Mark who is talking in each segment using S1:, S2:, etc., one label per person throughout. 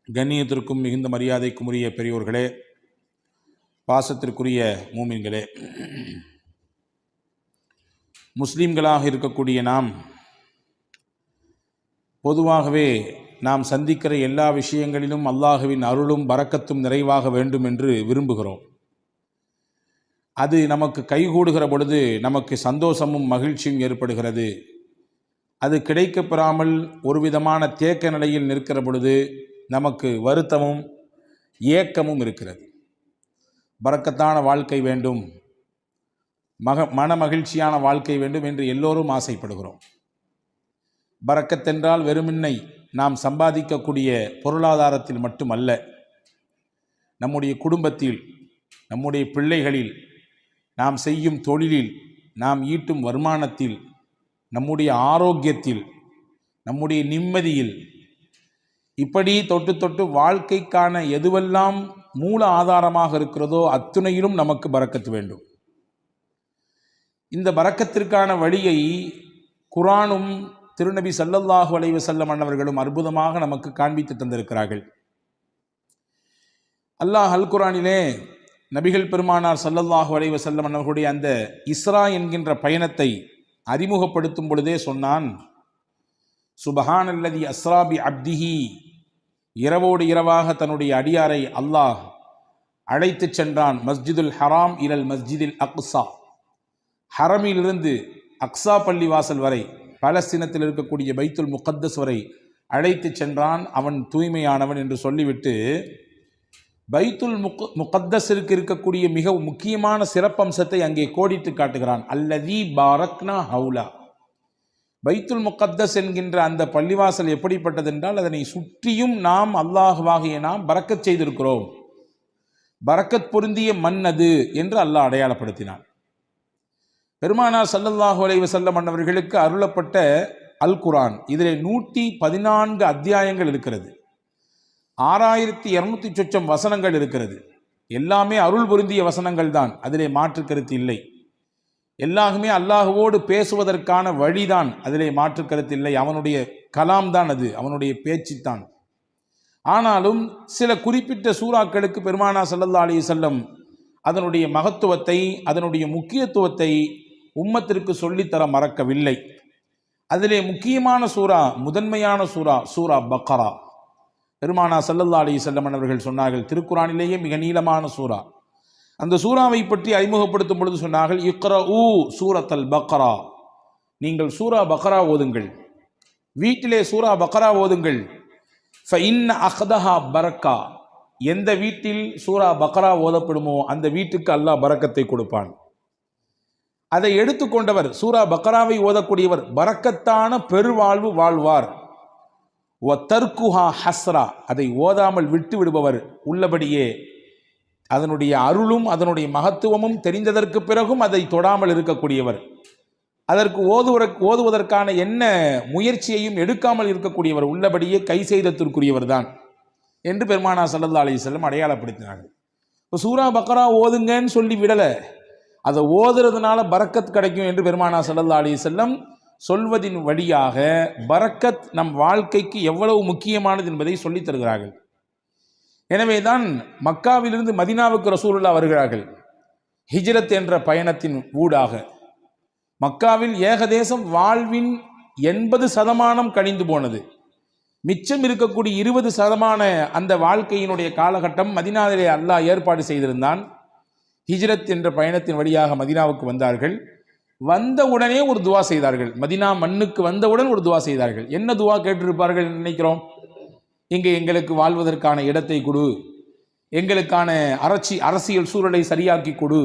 S1: கண்ணியத்திற்கும் மிகுந்த மரியாதைக்கும் உரிய பெரியோர்களே, பாசத்திற்குரிய மூமின்களே, முஸ்லீம்களாக இருக்கக்கூடிய நாம் பொதுவாகவே நாம் சந்திக்கிற எல்லா விஷயங்களிலும் அல்லாஹுவின் அருளும் பரக்கத்தும் நிறைவாக வேண்டும் என்று விரும்புகிறோம். அது நமக்கு கைகூடுகிற பொழுது நமக்கு சந்தோஷமும் மகிழ்ச்சியும் ஏற்படுகிறது. அது கிடைக்கப்பெறாமல் ஒரு விதமான தேக்க நிலையில் நிற்கிற பொழுது நமக்கு வருத்தமும் ஏக்கமும் இருக்கிறது. பரக்கத்தான வாழ்க்கை வேண்டும், மன மகிழ்ச்சியான வாழ்க்கை வேண்டும் என்று எல்லோரும் ஆசைப்படுகிறோம். பரக்கத்தென்றால் வெறுமின்னை நாம் சம்பாதிக்கக்கூடிய பொருளாதாரத்தில் மட்டுமல்ல, நம்முடைய குடும்பத்தில், நம்முடைய பிள்ளைகளில், நாம் செய்யும் தொழிலில், நாம் ஈட்டும் வருமானத்தில், நம்முடைய ஆரோக்கியத்தில், நம்முடைய நிம்மதியில், இப்படி தொட்டு தொட்டு வாழ்க்கைக்கான எதுவெல்லாம் மூல ஆதாரமாக இருக்கிறதோ அத்துணையிலும் நமக்கு பரக்கத்து வேண்டும். இந்த பரக்கத்திற்கான வழியை குர்ஆனும் திருநபி ஸல்லல்லாஹு அலைஹி வஸல்லம் அன்னவர்களும் அற்புதமாக நமக்கு காண்பித்து தந்திருக்கிறார்கள். அல்லாஹ் அல் குர்ஆனிலே நபிகள் பெருமானார் ஸல்லல்லாஹு அலைஹி வஸல்லம் அன்னவர்களுடைய அந்த இஸ்ரா என்கின்ற பயணத்தை அறிமுகப்படுத்தும் பொழுதே சொன்னான், சுபஹானல்லதி அஸ்ரா பி அப்திஹி, இரவோடு இரவாக தன்னுடைய அடியாரை அல்லாஹ் அழைத்து சென்றான். மஸ்ஜிதுல் ஹராம் இலல் மஸ்ஜிதில் அக்ஸா, ஹரமிலிருந்து அக்ஸா பள்ளி வாசல் வரை, பாலஸ்தீனத்தில் இருக்கக்கூடிய பைத்துல் முகத்தஸ் வரை அழைத்து சென்றான். அவன் தூய்மையானவன் என்று சொல்லிவிட்டு பைத்துல் முகத்தஸிற்கு இருக்கக்கூடிய மிக முக்கியமான சிறப்பம்சத்தை அங்கே கோடிட்டு காட்டுகிறான். அல்லதி பாரக்னா ஹவுலா, பைத்துல் முகத்தஸ் என்கின்ற அந்த பள்ளிவாசல் எப்படிப்பட்டது என்றால் அதனை சுற்றியும் நாம் அல்லாஹ்வாகிய நாம் பரக்கத் செய்திருக்கிறோம். பரக்கத் பொருந்திய மண் அது என்று அல்லாஹ் அடையாளப்படுத்தினான். பெருமானார் ஸல்லல்லாஹு அலைஹி வஸல்லம் அன்னவர்களுக்கு அருளப்பட்ட அல் குர்ஆன், இதிலே 114 அத்தியாயங்கள் இருக்கிறது. 6200 சொச்சம் வசனங்கள் இருக்கிறது. எல்லாமே அருள் பொருந்திய வசனங்கள் தான், அதிலே மாற்று கருத்து இல்லை. எல்லாருமே அல்லாஹுவோடு பேசுவதற்கான வழிதான், அதிலே மாற்று கருத்து இல்லை. அவனுடைய கலாம் தான் அது, அவனுடைய பேச்சு தான். ஆனாலும் சில குறிப்பிட்ட சூறாக்களுக்கு பெருமானார் ஸல்லல்லாஹு அலைஹி வஸல்லம் அதனுடைய மகத்துவத்தை, அதனுடைய முக்கியத்துவத்தை உம்மத்திற்கு சொல்லித்தர மறக்கவில்லை. அதிலே முக்கியமான சூரா, முதன்மையான சூரா, சூரா பக்ரா. பெருமானார் ஸல்லல்லாஹு அலைஹி வஸல்லம் அவர்கள் சொன்னார்கள், திருக்குர்ஆனிலேயே மிக நீளமான சூரா. அந்த சூறாவை பற்றி அறிமுகப்படுத்தும் பொழுது சொன்னார்கள், இக்ரஊ சூரத்தல் பக்ரா, நீங்கள் சூரா பக்ரா ஓதுங்கள், வீட்டிலே சூரா பக்ரா ஓதுங்கள். ஃபஇன்ன அக்தஹா பரக்கா, எந்த வீட்டில் சூரா பக்ரா ஓதப்படுமோ அந்த வீட்டுக்கு அல்லாஹ் பரக்கத்தை கொடுப்பான். அதை எடுத்துக்கொண்டவர், சூரா பக்ராவை ஓதக்கூடியவர் பரக்கத்தான பெருவாழ்வு வாழ்வார். தர்க்குஹா ஹஸ்ரா, அதை ஓதாமல் விட்டு விடுபவர் உள்ளபடியே அதனுடைய அருளும் அதனுடைய மகத்துவமும் தெரிந்ததற்கு பிறகும் அதை தொடாமல் இருக்கக்கூடியவர், அதற்கு ஓதுவதற்கான என்ன முயற்சியையும் எடுக்காமல் இருக்கக்கூடியவர் உள்ளபடியே கை செய்தத்திற்குரியவர் தான் என்று பெருமானார் ஸல்லல்லாஹு அலைஹி வஸல்லம் அடையாளப்படுத்தினார்கள். இப்போ சூரா பக்ரா ஓதுங்கன்னு சொல்லி விடலை, அதை ஓதுறதுனால பரக்கத் கிடைக்கும் என்று பெருமானார் ஸல்லல்லாஹு அலைஹி வஸல்லம் சொல்வதின் வழியாக பரக்கத் நம் வாழ்க்கைக்கு எவ்வளவு முக்கியமானது என்பதை சொல்லித் தருகிறார்கள். எனவே தான் மக்காவிலிருந்து மதீனாவுக்கு ரசூலுல்லாஹ் வருகிறார்கள். ஹிஜ்ரத் என்ற பயணத்தின் ஊடாக மக்காவில் ஏகதேசம் வாழ்வின் 80% கழிந்து போனது. மிச்சம் இருக்கக்கூடிய 20% அந்த வாழ்க்கையினுடைய காலகட்டம் மதீனாவிலே அல்லாஹ் ஏற்பாடு செய்திருந்தான். ஹிஜ்ரத் என்ற பயணத்தின் வழியாக மதீனாவுக்கு வந்தார்கள். வந்த உடனே ஒரு துவா செய்தார்கள். மதீனா மண்ணுக்கு வந்தவுடன் ஒரு துவா செய்தார்கள். என்ன துவா கேட்டிருப்பார்கள் நினைக்கிறோம்? இங்கே எங்களுக்கு வாழ்வதற்கான இடத்தை கொடு, எங்களுக்கான அரசியல் சூழலை சரியாக்கி கொடு,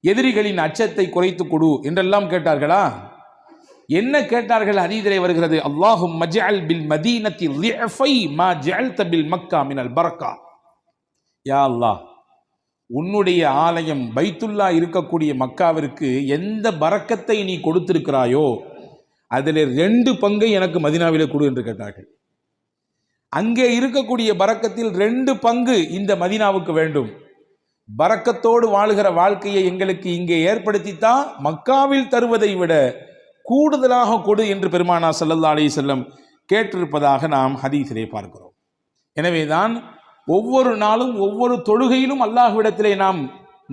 S1: எதிரிகளின் அச்சத்தை குறைத்து கொடு என்றெல்லாம் கேட்டார்களா? என்ன கேட்டார்கள்? ஹதீஸிலே வருகிறது, அல்லாஹும்ம ஜஅல் பில் மதீனத்தி லிஃபை மா ஜஅல்த பில் மக்கா மினல் பரக்கா. யா அல்லாஹ், உன்னுடைய ஆலயம் பைத்துல்லா இருக்கக்கூடிய மக்காவிற்கு எந்த பரக்கத்தை நீ கொடுத்திருக்கிறாயோ அதில் 2 பங்கை எனக்கு மதீனாவிலே கொடு என்று கேட்டார்கள். அங்கே இருக்கக்கூடிய பரக்கத்தில் 2 பங்கு இந்த மதீனாவுக்கு வேண்டும். பரக்கத்தோடு வாழுகிற வாழ்க்கையை எங்களுக்கு இங்கே ஏற்படுத்தித்தான் மக்காவில் தருவதை விட கூடுதலாக கொடு என்று பெருமானார் ஸல்லல்லாஹு அலைஹி வஸல்லம் கேட்டிருப்பதாக நாம் ஹதீஸிலே பார்க்கிறோம். எனவேதான் ஒவ்வொரு நாளும் ஒவ்வொரு தொழுகையிலும் அல்லாஹ்விடத்திலே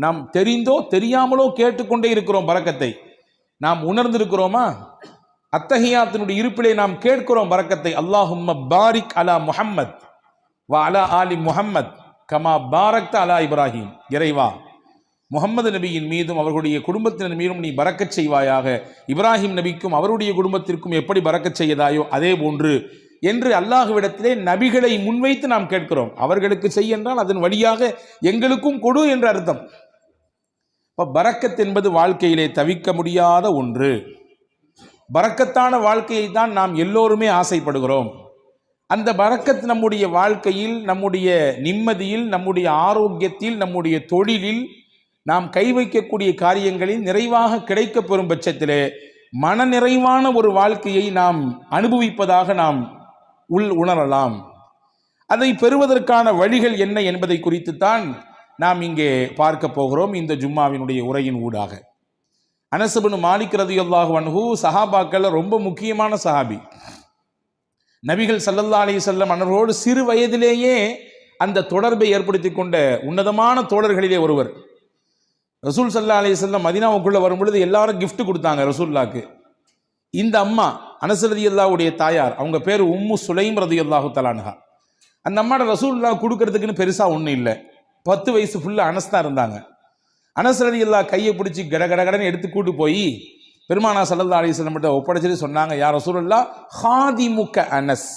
S1: நாம் தெரிந்தோ தெரியாமலோ கேட்டுக்கொண்டே இருக்கிறோம் பரக்கத்தை. நாம் உணர்ந்திருக்கிறோமா? அத்தஹியாத்தினுடைய இருப்பிலே நாம் கேட்கிறோம் பரக்கத்தை. அல்லாஹும்ம பாரிக் அலா முஹம்மத் வ அலா ஆலி முஹம்மத் கமா பாரக்த அலா இப்ராஹிம். இறைவா, முகமது நபியின் மீதும் அவர்களுடைய குடும்பத்தினர் மீதும் நீ பரக்கச் செய்வாயாக. இப்ராஹிம் நபிக்கும் அவருடைய குடும்பத்திற்கும் எப்படி பரக்கச் செய்யதாயோ அதே போன்று என்று அல்லாஹ்விடத்திலே நபிகளை முன்வைத்து நாம் கேட்கிறோம். அவர்களுக்கு செய் என்றால் அதன் வழியாக எங்களுக்கும் கொடு என்று அர்த்தம். பரக்கத் என்பது வாழ்க்கையிலே தவிர்க்க முடியாத ஒன்று. பரக்கத்தான வாழ்க்கையை தான் நாம் எல்லோருமே ஆசைப்படுகிறோம். அந்த பரக்கத் நம்முடைய வாழ்க்கையில், நம்முடைய நிம்மதியில், நம்முடைய ஆரோக்கியத்தில், நம்முடைய தொழிலில், நாம் கை வைக்கக்கூடிய காரியங்களில் நிறைவாக கிடைக்கப் பெறும் பட்சத்திலே மன நிறைவான ஒரு வாழ்க்கையை நாம் அனுபவிப்பதாக நாம் உணரலாம். அதை பெறுவதற்கான வழிகள் என்ன என்பதை குறித்துத்தான் நாம் இங்கே பார்க்க போகிறோம் இந்த ஜும்மாவினுடைய உரையின் ஊடாக. அனஸ் இப்னு மாலிக் ரலியல்லாஹு அன்ஹு சஹாபாக்கள் ரொம்ப முக்கியமான சஹாபி. நபிகள் ஸல்லல்லாஹு அலைஹி வஸல்லம் அவர்களோடு சிறு வயதிலேயே அந்த தொடர்பை ஏற்படுத்தி கொண்ட உன்னதமான தோழர்களிலே ஒருவர். ரசூல் ஸல்லல்லாஹு அலைஹி வஸல்லம் மதீனாவுக்குள்ள வரும்பொழுது எல்லாரும் கிஃப்ட் கொடுத்தாங்க ரசூலுல்லாஹ்க்கு. இந்த அம்மா அனஸ் ரலியல்லாஹுடைய தாயார், அவங்க பேர் உம்மு சுலைம் ரலியல்லாஹு தஆலா அன்ஹா. அந்த அம்மாட ரசூலுல்லாஹ் கொடுக்கறதுக்குன்னு பெருசா ஒன்றும் இல்லை. 10 வயசு ஃபுல்லாக அனஸ் தான் இருந்தாங்க. அனஸ் ரலியல்லாஹு கையை பிடிச்சி கடகடன்னு எடுத்து கூட்டு போய் பெருமானா ஸல்லல்லாஹு அலைஹி வஸல்லம் கிட்ட ஒப்படைச்சிட்டு சொன்னாங்க, யா ரசூலுல்லாஹ் ஹாதிமுக்க அனஸ்.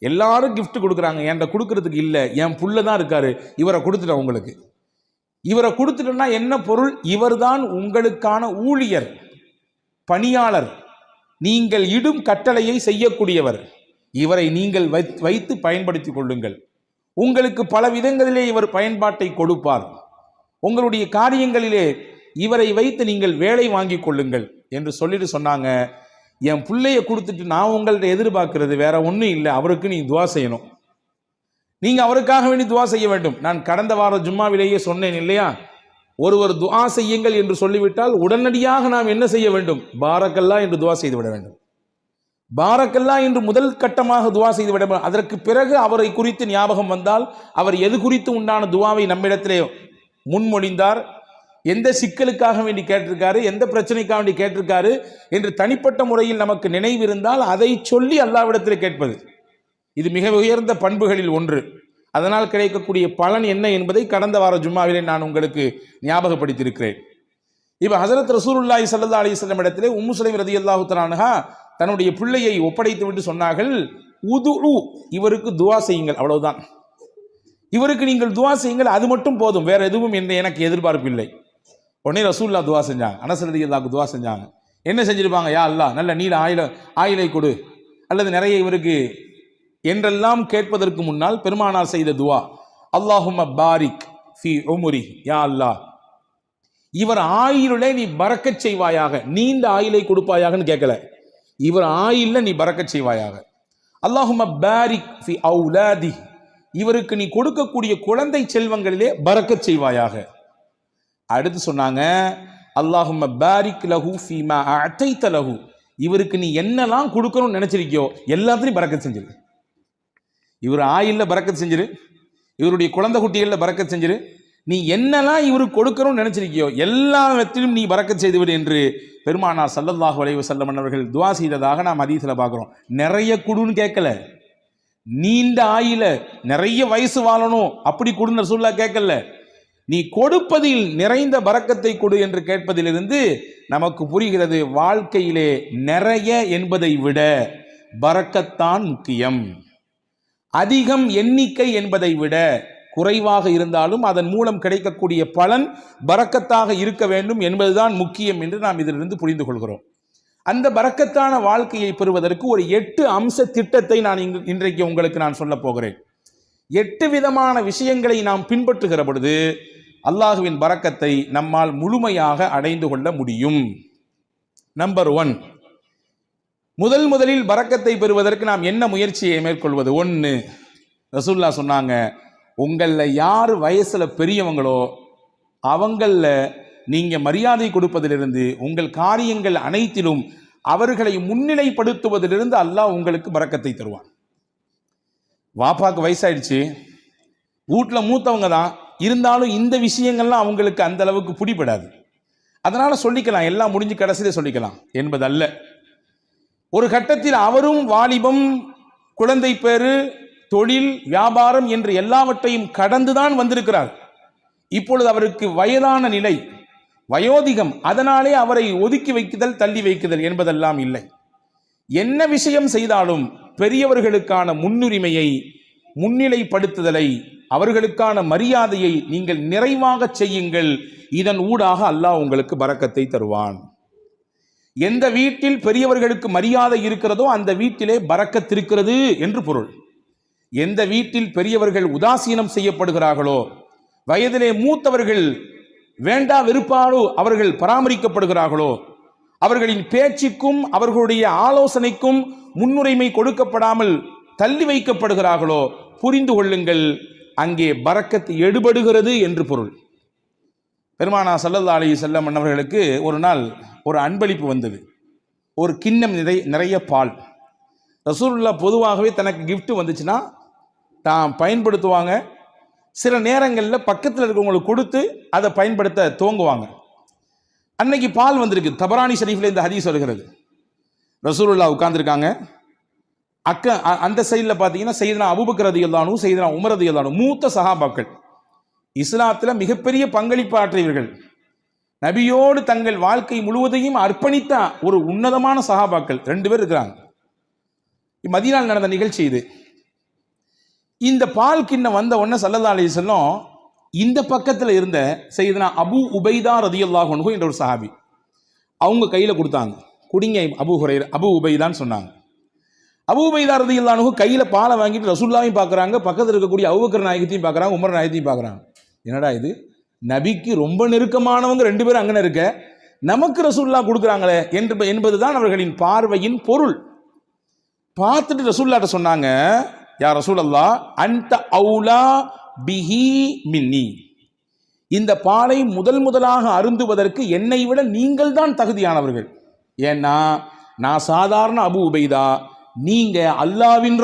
S1: எல்லாரும் கிஃப்ட் கொடுக்குறாங்க, என்கிட்ட கொடுக்கறதுக்கு இல்லை, என் புள்ள தான் இருக்காரு, இவரை கொடுத்துட்டேன் உங்களுக்கு. இவரை கொடுத்துட்டோம்னா என்ன பொருள்? இவர்தான் உங்களுக்கான ஊழியர், பணியாளர், நீங்கள் இடும் கட்டளையை செய்யக்கூடியவர். இவரை நீங்கள் வைத்து பயன்படுத்தி கொள்ளுங்கள். உங்களுக்கு பல விதங்களிலே இவர் பயன்பாட்டை கொடுப்பார். உங்களுடைய காரியங்களிலே இவரை வைத்து நீங்கள் வேலை வாங்கி கொள்ளுங்கள் என்று சொல்லிட்டு சொன்னாங்க. என் பிள்ளைய கொடுத்துட்டு நான் உங்கள்ட்ட எதிர்பார்க்கிறது வேற ஒன்றும் இல்லை, அவருக்கு நீ துவா செய்யணும், நீங்க அவருக்காக வேண்டி துவா செய்ய வேண்டும். நான் கடந்த வார ஜும்மாவிலேயே சொன்னேன் இல்லையா, ஒருவர் துவா செய்யுங்கள் என்று சொல்லிவிட்டால் உடனடியாக நாம் என்ன செய்ய வேண்டும்? பாரக்கல்லா என்று துவா செய்து விட வேண்டும். பாரக்கல்லா என்று முதல் கட்டமாக துவா செய்து விட வேண்டும். அதற்கு பிறகு அவரை குறித்து ஞாபகம் வந்தால், அவர் எது குறித்து உண்டான துவாவை நம்மிடத்திலே முன்மொழிந்தார், எந்த சிக்கலுக்காக வேண்டி கேட்டிருக்காரு, எந்த பிரச்சனைக்காக வேண்டி கேட்டிருக்காரு என்று தனிப்பட்ட முறையில் நமக்கு நினைவு இருந்தால் அதை சொல்லி அல்லாஹ்விடத்தில் கேட்பது, இது மிக உயர்ந்த பண்புகளில் ஒன்று. அதனால் கிடைக்கக்கூடிய பலன் என்ன என்பதை கடந்த வார ஜும்மாவிலே நான் உங்களுக்கு ஞாபகப்படுத்தியிருக்கிறேன். இப்போ ஹஸரத் ரசூலுல்லாஹி ஸல்லல்லாஹு அலைஹி வஸல்லம் இடத்திலே உம்மு சுலைம் ரலியல்லாஹு தஆலா அன்ஹா தன்னுடைய பிள்ளையை ஒப்படைத்து விட்டு சொன்னார்கள், உதுஉ, இவருக்கு துவா செய்யுங்கள், அவ்வளவுதான். இவருக்கு நீங்கள் துவா செய்யுங்கள், அது மட்டும் போதும், வேற எதுவும் எனக்கு எதிர்பார்ப்பு இல்லை. உடனே ரசூலுல்லாஹ் துவா செஞ்சாங்க, அனஸ் ரலியல்லாஹு துவா செஞ்சாங்க. என்ன செஞ்சிருப்பாங்க? யா அல்லாஹ் நல்ல நீல ஆயிலை கொடு, அல்லது நிறைய இவருக்கு என்றெல்லாம் கேட்பதற்கு முன்னால் பெருமானார் செய்த துவா, அல்லாஹும்ம பாரிக் ஃபி உம்ரி, யா அல்லாஹ் இவர் ஆயிலே நீ பரக்கச் செய்வாயாக, நீண்ட ஆயிலை கொடுப்பாயாகன்னு கேட்கல, இவர் ஆயில்ல நீ பரக்கச் செய்வாயாக. அல்லாஹும்ம பாரிக் ஃபி அவுலாதி, இவருக்கு நீ கொடுக்கக்கூடிய குழந்தை செல்வங்களிலே பரக்கச் செய்வாயாக. அடுத்து சொன்னாங்க, அல்லாஹும்ம பாரிக் லஹு ஃபீமா அதைத லஹு, இவருக்கு நீ என்னெல்லாம் கொடுக்கணும்னு நினைச்சிருக்கியோ எல்லாத்தையும் பரக்கத் செஞ்சிரு. இவர் ஆயில்ல பரக்கத் செஞ்சிரு, இவருடைய குழந்தை குட்டிகளில் பரக்கத் செஞ்சிரு, நீ என்னெல்லாம் இவருக்கு கொடுக்கணும்னு நினைச்சிருக்கியோ எல்லாத்திலும் நீ பரக்கத் செய்துவிடு என்று பெருமானார் ஸல்லல்லாஹு அலைஹி வஸல்லம் அவர்கள் துவா செய்ததாக நாம் ஹதீஸ்ல பார்க்கிறோம். நிறைய குடுன்னு கேட்கல, நீண்ட ஆயில நிறைய வயசு வாழணும் அப்படி கொடுன்னு ரசூலுல்லாஹ் கேட்கல, நீ கொடுப்பதில் நிறைந்த பரக்கத்தை கொடு என்று கேட்பதிலிருந்து நமக்கு புரிகிறது, வாழ்க்கையிலே நிறைய என்பதை விட பரக்கத்தான் முக்கியம். அதிகம் எண்ணிக்கை என்பதை விட குறைவாக இருந்தாலும் அதன் மூலம் கிடைக்கக்கூடிய பலன் பரக்கத்தாக இருக்க வேண்டும் என்பதுதான் முக்கியம் என்று நாம் இதிலிருந்து புரிந்து கொள்கிறோம். அந்த பரக்கத்தான வாழ்க்கையை பெறுவதற்கு ஒரு 8 அம்ச திட்டத்தை நான் இன்றைக்கு உங்களுக்கு நான் சொல்ல போகிறேன். 8 விதமான விஷயங்களை நாம் பின்பற்றுகிற பொழுது அல்லாஹுவின் பரக்கத்தை நம்மால் முழுமையாக அடைந்து கொள்ள முடியும். நம்பர் 1, முதலில் பரக்கத்தை பெறுவதற்கு நாம் என்ன முயற்சியை மேற்கொள்வது? 1, ரசூலுல்லாஹ் சொன்னாங்க, உங்களில் யார் வயசில் பெரியவங்களோ அவங்களில் நீங்கள் மரியாதை கொடுப்பதிலிருந்து, உங்கள் காரியங்கள் அனைத்திலும் அவர்களை முன்னிலைப்படுத்துவதிலிருந்து அல்லாஹ் உங்களுக்கு பரக்கத்தை தருவான். வாப்பாக்கு வயசாயிடுச்சு, வீட்டில் மூத்தவங்க தான், இருந்தாலும் இந்த விஷயங்கள்லாம் அவங்களுக்கு அந்த அளவுக்கு பிடிபடாது. அதனால் சொல்லிக்கலாம், எல்லாம் முடிஞ்சு கடைசியில் சொல்லிக்கலாம் என்பதல்ல. ஒரு கட்டத்தில் அவரும் வாலிபம், குழந்தை பேரு, தொழில், வியாபாரம் என்று எல்லாவற்றையும் கடந்துதான் வந்திருக்கிறார். இப்பொழுது அவருக்கு வயதான நிலை, வயோதிகம். அதனாலே அவரை ஒதுக்கி வைக்குதல், தள்ளி வைக்குதல் என்பதெல்லாம் இல்லை. என்ன விஷயம் செய்தாலும் பெரியவர்களுக்கான முன்னுரிமையை, முன்னிலைப்படுத்துதலை, அவர்களுக்கான மரியாதையை நீங்கள் நிறைவாக செய்யுங்கள். இதன் ஊடாக அல்லாஹ் உங்களுக்கு பரக்கத்தை தருவான். எந்த வீட்டில் பெரியவர்களுக்கு மரியாதை இருக்கிறதோ அந்த வீட்டிலே பரக்கத் இருக்கிறது என்று பொருள். எந்த வீட்டில் பெரியவர்கள் உதாசீனம் செய்யப்படுகிறார்களோ, வயதிலே மூத்தவர்கள் வேண்டா வெறுப்பாலோ அவர்கள் பராமரிக்கப்படுகிறார்களோ, அவர்களின் பேச்சுக்கும் அவர்களுடைய ஆலோசனைக்கும் முன்னுரிமை கொடுக்கப்படாமல் தள்ளி வைக்கப்படுகிறார்களோ, புரிந்து கொள்ளுங்கள், அங்கே பரக்கத் எடுபடுகிறது என்று பொருள். பெருமானா ஸல்லல்லாஹு அலைஹி வஸல்லம் அவர்களுக்கு ஒரு நாள் ஒரு அன்பளிப்பு வந்தது. ஒரு கிண்ணம் நிறைய பால். ரசூலுல்லாஹ் பொதுவாகவே தனக்கு கிஃப்ட் வந்துச்சுன்னா தான் பயன்படுத்துவாங்க. சில நேரங்களில் பக்கத்தில் இருக்கவங்களுக்கு கொடுத்து அதை பயன்படுத்த துவங்குவாங்க. அன்னைக்கு பால் வந்திருக்கு. தபரானி ஷரீஃபில் இந்த ஹதீஸ் வருகிறது. ரசூலுல்லாஹ் உட்கார்ந்துருக்காங்க. அந்த சைடில் பார்த்தீங்கன்னா சையதுனா அபூபக்கர் ரலியல்லாஹு அன்ஹு, சையதுனா உமர் ரலியல்லாஹு அன்ஹு, மூத்த சஹாபாக்கள், இஸ்லாத்தில் மிகப்பெரிய பங்களிப்பு ஆற்றியவர்கள், நபியோடு தங்கள் வாழ்க்கை முழுவதையும் அர்ப்பணித்த ஒரு உன்னதமான சஹாபாக்கள் 2 பேர் இருக்கிறாங்க. மதீனாவில் நடந்த நிகழ்ச்சி இது. இந்த பால் கிண்ணம் வந்த உடனே ஸல்லல்லாஹு அலைஹி வஸல்லம் இந்த பக்கத்தில் இருந்த சையதுனா அபூ உபைதா ரலியல்லாஹு அன்ஹு என்ற ஒரு சஹாபி, அவங்க கையில் கொடுத்தாங்க. குடிங்க அபூ உபைதான்னு சொன்னாங்க. அபூ உபைதா ரலியல்லாஹு அன்ஹு கையில் பாலை வாங்கிட்டு ரசூலுல்லாஹையும் பார்க்குறாங்க, பக்கத்தில் இருக்கக்கூடிய அபூபக்கர் நாயகத்தையும் பார்க்குறாங்க, உமர் நாயகத்தையும் பார்க்குறாங்க. என்னடா இது, நபிக்கு ரொம்ப நெருக்கமானவங்க 2 பேரும் அங்கே இருக்க, நமக்கு ரசூலுல்லாஹ் கொடுக்குறாங்களே என்பதுதான் அவர்களின் பார்வையின் பொருள். பார்த்துட்டு ரசூலுல்லாஹ்ட்ட சொன்னாங்க, யா ரசூலல்லாஹ், அன்த அவுலா பிஹி மின்னி, இந்த பாலை முதலாக அருந்துவதற்கு என்னை விட நீங்கள் தான் தகுதியானவர்கள். ஏன்னா நான் சாதாரண அபூ உபைதா, நீங்க அல்லாஹ்வின்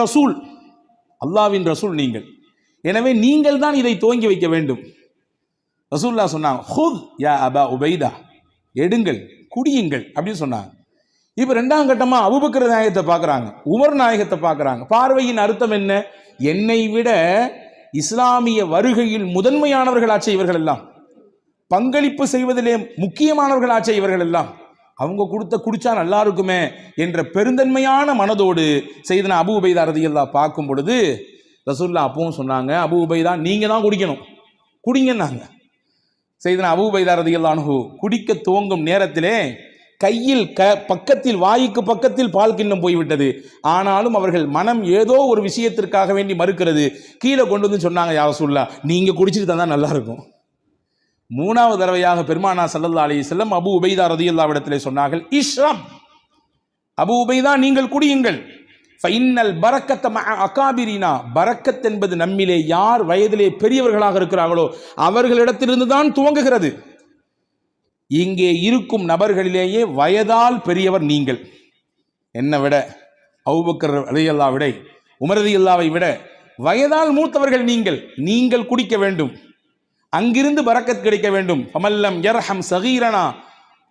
S1: ரசூல் நீங்கள். எனவே நீங்கள் தான் இதை துவங்கி வைக்க வேண்டும். ரசூலுல்லாஹ் சொன்னாங்க, ஹுத் யா அபா உபைதா, எடுங்கள், குடியுங்கள் அப்படின்னு சொன்னாங்க. இப்போ 2ஆம் கட்டமாக அபூபக்கர் நாயகத்தை பார்க்குறாங்க, உமர் நாயகத்தை பார்க்குறாங்க. பார்வையின் அர்த்தம் என்ன? என்னை விட இஸ்லாமிய வருகையில் முதன்மையானவர்களாச்சே இவர்கள் எல்லாம், பங்களிப்பு செய்வதிலே முக்கியமானவர்களாச்சே இவர்கள் எல்லாம், அவங்க குடிச்சா நல்லா இருக்குமே என்ற பெருந்தன்மையான மனதோடு சையதுனா அபூ உபைதா ரலியல்லாஹு பார்க்கும் பொழுது ரசூலுல்லாஹ் அப்பவும் சொன்னாங்க, அபூ உபைதா நீங்க தான் குடிக்கணும், குடிங்கன்னாங்க. சையதுனா அபூ உபைதா ரலியல்லாஹு அன்ஹு குடிக்க துவங்கும் நேரத்திலே கையில் பக்கத்தில், வாய்க்கு பக்கத்தில் பால் கிண்ணம் போய்விட்டது. ஆனாலும் அவர்கள் மனம் ஏதோ ஒரு விஷயத்திற்காக வேண்டி மறுக்கிறது. கீழே கொண்டு வந்து சொன்னாங்க, யா ரசூலுல்லாஹ் நீங்க குடிச்சிட்டு தான் நல்லா இருக்கும். 3வது தடவையாக பெருமானா ஸல்லல்லாஹு அலைஹி வஸல்லம் அபூ உபைதா ரலியல்லாஹு இடத்திலே சொன்னார்கள், இஷ்ரப், அபூ உபைதா நீங்கள் குடியுங்கள். ஃபைன்னல் பரக்கத்த மஅ அகாபிரினா, பரக்கத் என்பது நம்மிலே யார் வயதிலே பெரியவர்களாக இருக்கிறார்களோ அவர்களிடத்திலிருந்து தான் துவங்குகிறது. இங்கே இருக்கும் நபர்களிலேயே வயதால் பெரியவர் நீங்கள். என்னை விட, அபூபக்கர் ரலியல்லாஹு விட, உமர் ரலியல்லாஹை விட வயதால் மூத்தவர்கள் நீங்கள் குடிக்க வேண்டும். அங்கிருந்து பரக்கத் கிடைக்க வேண்டும். ஃபமல்லம் யர்ஹம் சகீரனா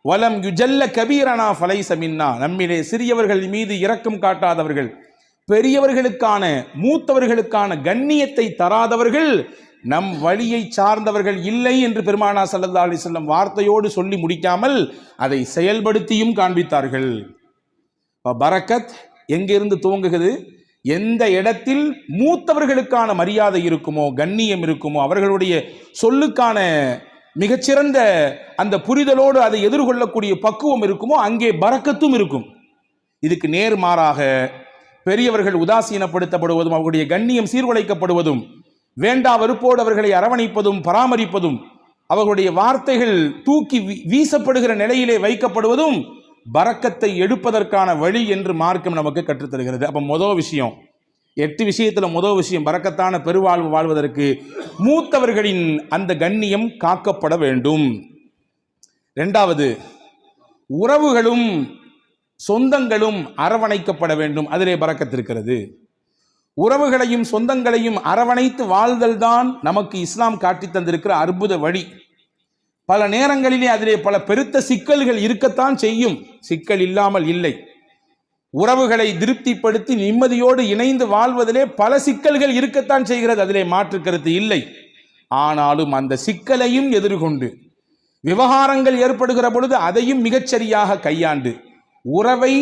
S1: வலம் யுஜல்ல கபீரனா ஃபலைஸ மின்னா, நம்மிலே சிறியவர்கள் மீது இரக்கம் காட்டாதவர்கள், பெரியவர்களுக்கான மூத்தவர்களுக்கான கண்ணியத்தை தராதவர்கள் நம் வழியை சார்ந்தவர்கள் இல்லை என்று பெருமானா ஸல்லல்லாஹு அலைஹி வஸல்லம் வார்த்தையோடு சொல்லி முடிக்காமல் அதை செயல்படுத்தியும் காண்பித்தார்கள். பரக்கத் எங்கிருந்து துவங்குகிறது? எந்த இடத்தில் மூத்தவர்களுக்கான மரியாதை இருக்குமோ, கண்ணியம் இருக்குமோ, அவர்களுடைய சொல்லுக்கான மிகச்சிறந்த அந்த புரிதலோடு அதை எதிர்கொள்ளக்கூடிய பக்குவம் இருக்குமோ, அங்கே பரக்கத்தும் இருக்கும். இதுக்கு நேர்மாறாக பெரியவர்கள் உதாசீனப்படுத்தப்படுவதும், அவர்களுடைய கண்ணியம் சீர்குலைக்கப்படுவதும், வேண்டா வெறுப்போடு அவர்களை அரவணைப்பதும் பராமரிப்பதும், அவர்களுடைய வார்த்தைகள் தூக்கி வீசப்படுகிற நிலையிலே வைக்கப்படுவதும் பரக்கத்தை எடுப்பதற்கான வழி என்று மார்க்கம் நமக்கு கற்றுத்தருகிறது. அப்போ முதல் விஷயம், 8 விஷயத்தில் முதல் விஷயம், பரக்கத்தான பெருவாழ்வு வாழ்வதற்கு மூத்தவர்களின் அந்த கண்ணியம் காக்கப்பட வேண்டும். 2வது, உறவுகளும் சொந்தங்களும் அரவணைக்கப்பட வேண்டும். அதிலே பரக்கத்து இருக்கிறது. உறவுகளையும் சொந்தங்களையும் அரவணைத்து வாழ்தல் தான் நமக்கு இஸ்லாம் காட்டி தந்திருக்கிற அற்புத வழி. பல நேரங்களிலே அதிலே பல பெருத்த சிக்கல்கள் இருக்கத்தான் செய்யும், சிக்கல் இல்லாமல் இல்லை. உறவுகளை திருப்திப்படுத்தி நிம்மதியோடு இணைந்து வாழ்வதிலே பல சிக்கல்கள் இருக்கத்தான் செய்கிறது, அதிலே மாற்று கருத்து இல்லை. ஆனாலும் அந்த சிக்கலையும் எதிர்கொண்டு விவகாரங்கள் ஏற்படுகிற பொழுது அதையும் மிகச்சரியாக கையாண்டு உறவை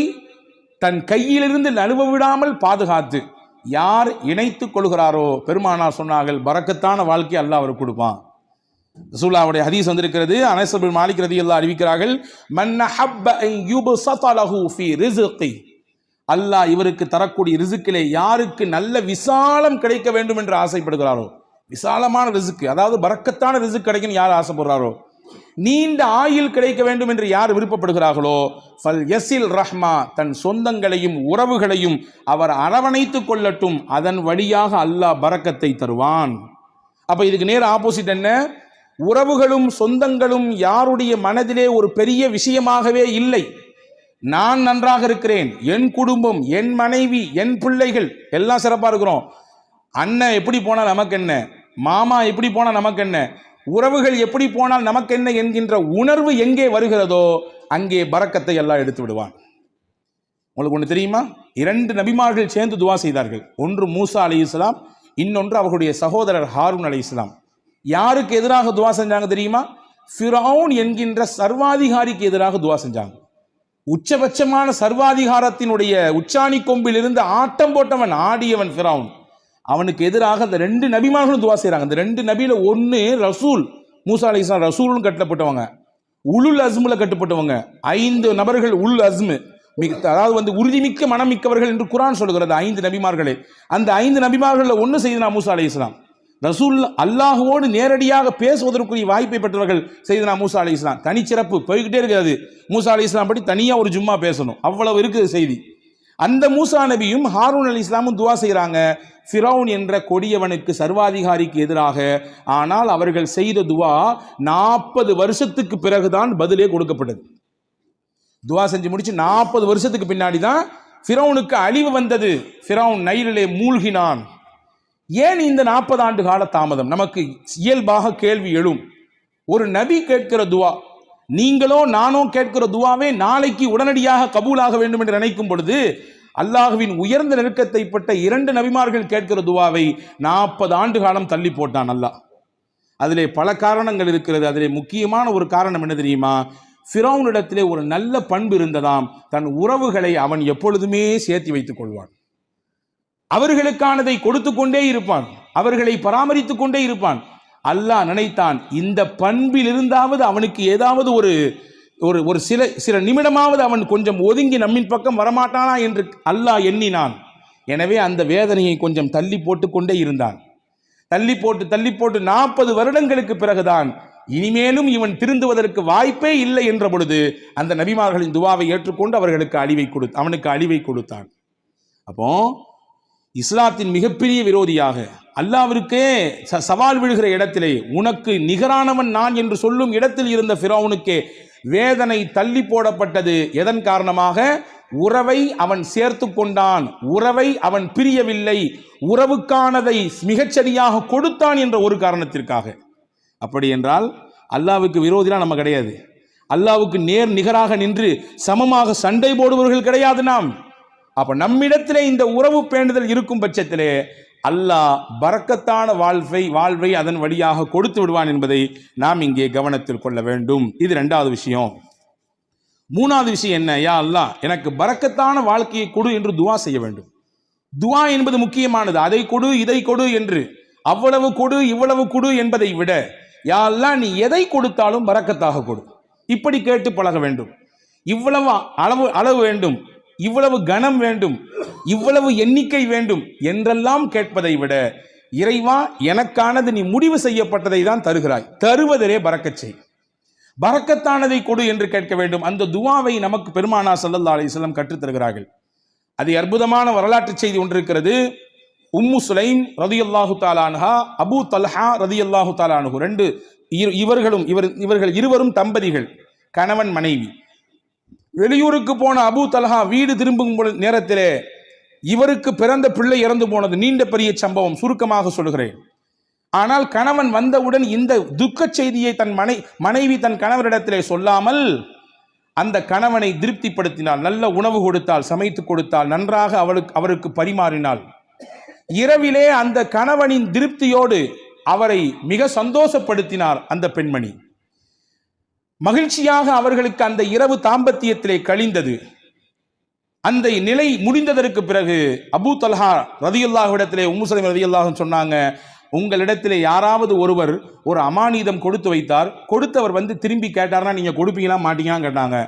S1: தன் கையிலிருந்து நழுவ விடாமல் பாதுகாத்து யார் இணைத்துக் கொள்கிறாரோ பெருமானார் சொன்னார்கள், பரக்கத்தான வாழ்க்கை அல்லாஹ் அவருக்கு கொடுப்பான். ரசூலுல்லாஹ்வுடைய ஹதீஸ் வந்திருக்கிறது. அனஸ் பின் மாலிக் ரலியல்லாஹு அறிவிக்கிறார்கள், மன் ஹப்ப அன் யுபஸத லஹு ஃபீ ரிஸ்கி, அல்லாஹ் இவருக்கு தரக்கூடிய ரிஸ்கிலே யாருக்கு நல்ல விசாலம் கிடைக்க வேண்டும் என்று ஆசைப்படுகிறாரோ, விசாலமான ரிஸ்க், அதாவது பரக்கத்தான ரிஸ்க் கிடைக்கும் யார் ஆசைப்படுறாரோ, நீண்ட ஆயுள் கிடைக்க வேண்டும் என்று யார் விருப்பப்படுகிறார்களோ, ஃபல் யஸில் ரஹ்மா, தன் சொந்தங்களையும் உறவுகளையும் அவர் அரவணைத்துக் கொள்ளட்டும், அதன் வழியாக அல்லாஹ் பரக்கத்தை தருவான். அப்ப இதுக்கு நேர் ஆப்போசிட் என்ன? உறவுகளும் சொந்தங்களும் யாருடைய மனதிலே ஒரு பெரிய விஷயமாகவே இல்லை. நான் நன்றாக இருக்கிறேன், என் குடும்பம், என் மனைவி, என் பிள்ளைகள் எல்லாம் சிறப்பா இருக்கிறோம், அண்ணன் எப்படி போனால் நமக்கு என்ன, மாமா எப்படி போனால் நமக்கு என்ன, உறவுகள் எப்படி போனால் நமக்கு என்ன என்கின்ற உணர்வு எங்கே வருகிறதோ அங்கே பரக்கத்தை எல்லாம் எடுத்து விடுவான். உங்களுக்கு ஒன்று தெரியுமா? 2 நபிமார்கள் சேர்ந்து துவா செய்தார்கள். ஒன்று மூசா அலைஹிஸ்ஸலாம், இன்னொன்று அவர்களுடைய சகோதரர் ஹாரூன் அலைஹிஸ்ஸலாம். யாருக்கு எதிராக துவா செஞ்சாங்க தெரியுமா? ஃபிரௌன் என்கின்ற சர்வாதிகாரிக்கு எதிராக துவா செஞ்சாங்க. உச்சபட்சமான சர்வாதிகாரத்தினுடைய உச்சாணி கொம்பில் இருந்து ஆட்டம் போட்டவன், ஆடியவன் ஃபிரௌன். அவனுக்கு எதிராக அந்த 2 நபிமார்களும் துவா செய்கிறாங்க. அந்த 2 நபியில ஒன்று ரசூல், மூசா அலைஹிஸ்ஸலாம் ரசூல்னு கட்டப்பட்டவங்க, உலுல் அஸ்முல கட்டுப்பட்டவங்க. 5 நபர்கள் உல் அஸ்மு, அதாவது உறுதிமிக்க மனமிக்கவர்கள் என்று குர்ஆன் சொல்கிறது 5 நபிமார்களே. அந்த 5 நபிமார்கள் ஒன்று செய்தனா மூசா அலைஹிஸ்ஸலாம். ரசூல் அல்லாஹுவோடு நேரடியாக பேசுவதற்குரிய வாய்ப்பை பெற்றவர்கள் செய்தனா மூசா அலைஹிஸ்ஸலாம். தனிச்சிறப்பு போய்கிட்டே இருக்கிறது. மூசா அலைஹிஸ்ஸலாம் பற்றி தனியாக ஒரு ஜும்மா பேசணும், அவ்வளவு இருக்குது செய்தி. அந்த மூசா நபியும் ஹாரூன் அலைஹிஸ்ஸலாமும் துவா செய்கிறாங்க ஃபிரௌன் என்ற கொடியவனுக்கு, சர்வாதிகாரிக்கு எதிராக. ஆனால் அவர்கள் செய்த துவா 40 வருஷத்துக்கு பிறகுதான் பதிலே கொடுக்கப்பட்டது. துவா செஞ்சு முடிச்சு 40 வருஷத்துக்கு பின்னாடி தான் ஃபிரௌனுக்கு அழிவு வந்தது. ஃபிரௌன் நைலிலே மூழ்கினான். ஏன் இந்த 40 ஆண்டு கால தாமதம்? நமக்கு இயல்பாக கேள்வி எழும். ஒரு நபி கேட்கிற துவா, நீங்களோ நானோ கேட்கிற துவாவே நாளைக்கு உடனடியாக கபூலாக வேண்டும் என்று நினைக்கும் பொழுது, அல்லாஹுவின் உயர்ந்த நெருக்கத்தை பட்ட 2 நபிமார்கள் கேட்கிற துவாவை 40 ஆண்டு காலம் தள்ளி போட்டான் அல்லாஹ். அதிலே பல காரணங்கள் இருக்கிறது. அதிலே முக்கியமான ஒரு காரணம் என்ன தெரியுமா? ஃபிரௌனிடத்திலே ஒரு நல்ல பண்பு இருந்ததாம். தன் உறவுகளை அவன் எப்பொழுதுமே சேர்த்து வைத்துக் கொள்வான். அவர்களுக்கானதை கொடுத்து கொண்டே இருப்பான், அவர்களை பராமரித்துக் கொண்டே இருப்பான். அல்லாஹ் நினைத்தான், இந்த பண்பில் இருந்தாவது அவனுக்கு ஏதாவது ஒரு சில நிமிடமாவது அவன் கொஞ்சம் ஒதுங்கி நம்மின் பக்கம் வரமாட்டானா என்று அல்லாஹ் எண்ணினான். எனவே அந்த வேதனையை கொஞ்சம் தள்ளி போட்டு கொண்டே இருந்தான். தள்ளி போட்டு 40 வருடங்களுக்கு பிறகுதான் இனிமேலும் இவன் திருந்துவதற்கு வாய்ப்பே இல்லை என்ற பொழுது அந்த நபிமார்களின் துவாவை ஏற்றுக்கொண்டு அவனுக்கு அழிவை கொடுத்தான். அப்போ இஸ்லாத்தின் மிகப்பெரிய விரோதியாக, அல்லாஹ்விற்கே சவால் விழுகிற இடத்திலே, உனக்கு நிகரானவன் நான் என்று சொல்லும் இடத்தில் இருந்த ஃபிரௌனுக்கே வேதனை தள்ளி போடப்பட்டது. எதன் காரணமாக? உறவை அவன் சேர்த்து கொண்டான், உறவை அவன் பிரியவில்லை, உறவுக்கானதை மிகச்சரியாக கொடுத்தான் என்ற ஒரு காரணத்திற்காக. அப்படி என்றால் அல்லாஹ்வுக்கு விரோதிலாம் நம்ம கிடையாது. அல்லாஹ்வுக்கு நேர் நிகராக நின்று சமமாக சண்டை போடுபவர்கள் கிடையாது நாம். அப்ப நம்மிடத்திலே இந்த உறவு பேணுதல் இருக்கும் பட்சத்திலே அல்லாஹ் பரக்கத்தான வாழ்வை அதன் வழியாக கொடுத்து விடுவான் என்பதை நாம் இங்கே கவனத்தில் கொள்ள வேண்டும். இது 2வது விஷயம். 3வது விஷயம் என்ன? யா அல்லாஹ் எனக்கு பரக்கத்தான வாழ்க்கையை கொடு என்று துவா செய்ய வேண்டும். துவா என்பது முக்கியமானது. அதை கொடு, இதை கொடு என்று, அவ்வளவு கொடு, இவ்வளவு கொடு என்பதை விட, யா அல்லாஹ் நீ எதை கொடுத்தாலும் பரக்கத்தாக கொடு, இப்படி கேட்டு பழக வேண்டும். இவ்வளவு அளவு வேண்டும், இவ்வளவு கனம் வேண்டும், இவ்வளவு எண்ணிக்கை வேண்டும் என்றெல்லாம் கேட்பதை விட, இறைவா எனக்கானது நீ முடிவு செய்யப்பட்டதை தான் தருகிறாய், தருவதிலே பரக்கச் செய், பரக்கத்தானதை கொடு என்று கேட்க வேண்டும். அந்த துவாவை நமக்கு பெருமானார் ஸல்லல்லாஹு அலைஹி வஸல்லம் கற்றுத் தருகிறார்கள். அது அற்புதமான வரலாற்று செய்தி ஒன்று இருக்கிறது. உம்மு சுலைம் ரதியல்லாஹு தஆலா அன்ஹா, அபூ தல்ஹா ரதியல்லாஹு தஆலா அன்ஹு, இவர்கள் இருவரும் தம்பதிகள், கணவன் மனைவி. வெளியூருக்கு போன அபூ தல்ஹா வீடு திரும்பும் நேரத்திலே இவருக்கு பிறந்த பிள்ளை இறந்து போனது நீண்ட பெரிய சம்பவம், சுருக்கமாக சொல்கிறேன். ஆனால் கணவன் வந்தவுடன் இந்த துக்க செய்தியை தன் மனைவி தன் கணவரிடத்திலே சொல்லாமல் அந்த கணவனை திருப்திப்படுத்தினாள், நல்ல உணவு கொடுத்தால், சமைத்து கொடுத்தால், நன்றாக அவருக்கு பரிமாறினாள். இரவிலே அந்த கணவனின் திருப்தியோடு அவரை மிக சந்தோஷப்படுத்தினார் அந்த பெண்மணி. மகிழ்ச்சியாக அவர்களுக்கு அந்த இரவு தாம்பத்தியத்திலே கழிந்தது. அந்த நிலை முடிந்ததற்கு பிறகு அபூ தல்ஹா ரலியல்லாஹு இடத்திலே உம்மு சலமா ரலியல்லாஹு சொன்னாங்க, உங்களிடத்திலே யாராவது ஒருவர் ஒரு அமானிதம் கொடுத்து வைத்தார், கொடுத்தவர் வந்து திரும்பி கேட்டார்னா நீங்க கொடுப்பீங்களா மாட்டீங்களான்னு கேட்டாங்க.